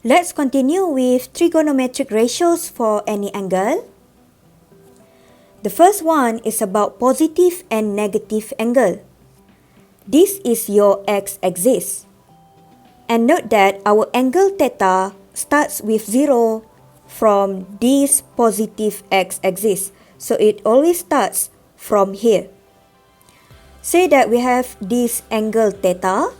Let's continue with trigonometric ratios for any angle. The first one is about positive and negative angle. This is your x-axis. And note that our angle theta starts with 0 from this positive x-axis. So it always starts from here. Say that we have this angle theta.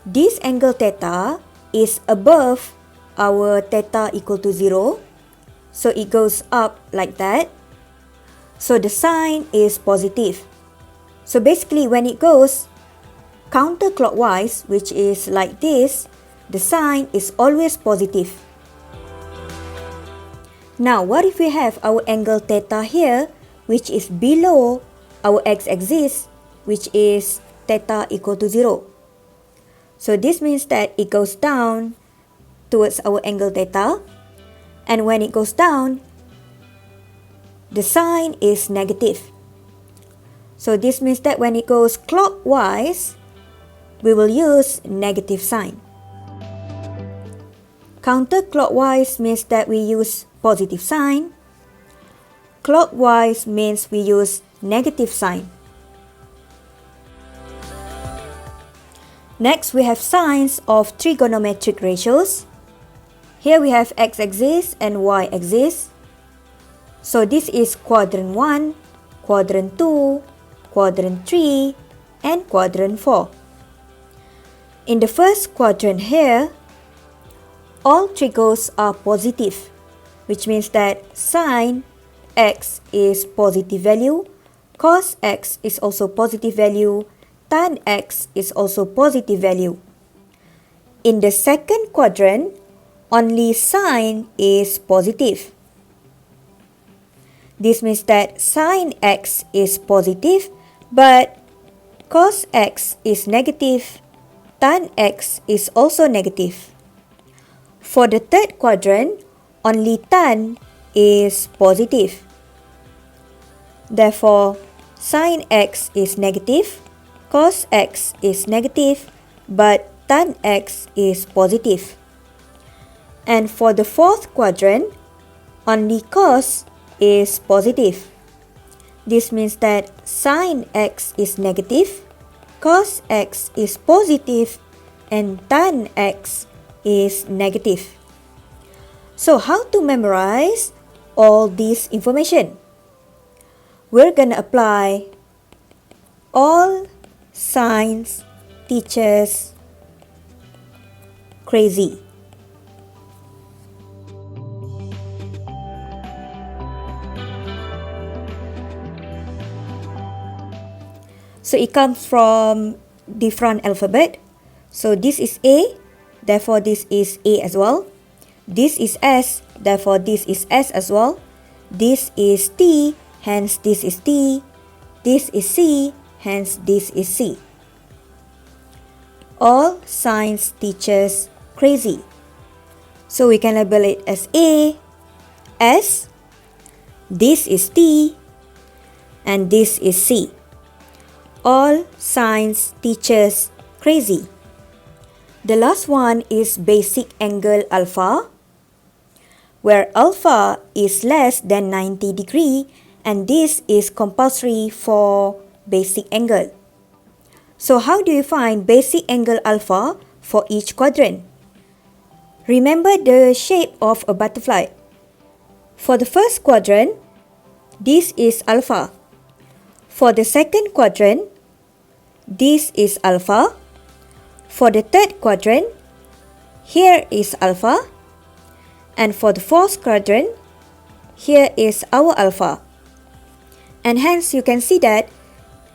This angle theta is above our theta equal to 0. So it goes up like that. So the sign is positive. So basically when it goes counterclockwise, which is like this, the sign is always positive. Now what if we have our angle theta here, which is below our x-axis, which is theta equal to 0. So this means that it goes down towards our angle theta, and when it goes down, the sign is negative. So this means that when it goes clockwise, we will use negative sign. Counterclockwise means that we use positive sign. Clockwise means we use negative sign. Next, we have signs of trigonometric ratios. Here we have x-axis and y-axis. So this is quadrant 1, quadrant 2, quadrant 3, and quadrant 4. In the first quadrant here, all trigos are positive, which means that sin x is positive value, cos x is also positive value, tan x is also positive value. In the second quadrant, only sin is positive. This means that sin x is positive, but cos x is negative, tan x is also negative. For the third quadrant, only tan is positive. Therefore, sin x is negative, cos x is negative, but tan x is positive. And for the fourth quadrant, only cos is positive. This means that sin x is negative, cos x is positive, and tan x is negative. So how to memorize all this information? We're gonna apply all signs teachers crazy. So it comes from different alphabet. So this is A, therefore this is A as well. This is S, therefore this is S as well. This is T, hence this is T. This is C, hence this is C. All science teachers crazy. So we can label it as A, S, this is T, and this is C. All science teachers crazy. The last one is basic angle alpha, where alpha is less than 90 degree, and this is compulsory for basic angle. So how do you find basic angle alpha for each quadrant? Remember the shape of a butterfly. For the first quadrant, this is alpha. For the second quadrant, this is alpha. For the third quadrant, here is alpha. And for the fourth quadrant, here is our alpha. And hence you can see that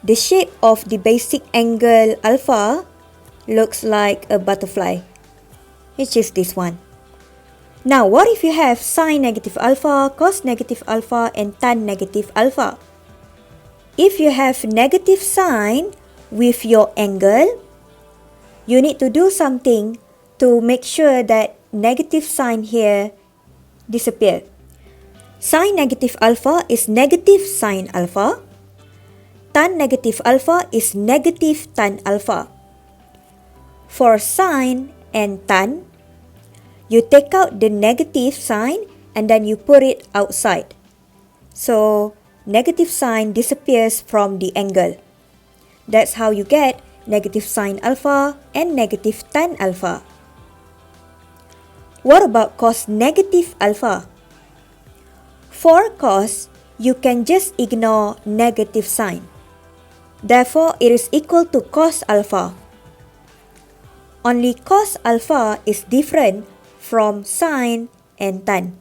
the shape of the basic angle alpha looks like a butterfly, which is this one. Now what if you have sin negative alpha, cos negative alpha, and tan negative alpha? If you have negative sign with your angle, you need to do something to make sure that negative sign here disappear. Sin negative alpha is negative sin alpha. Tan negative alpha is negative tan alpha. For sin and tan, you take out the negative sign and then you put it outside. So negative sign disappears from the angle. That's how you get negative sine alpha and negative tan alpha. What about cos negative alpha? For cos, you can just ignore negative sign. Therefore, it is equal to cos alpha. Only cos alpha is different from sine and tan.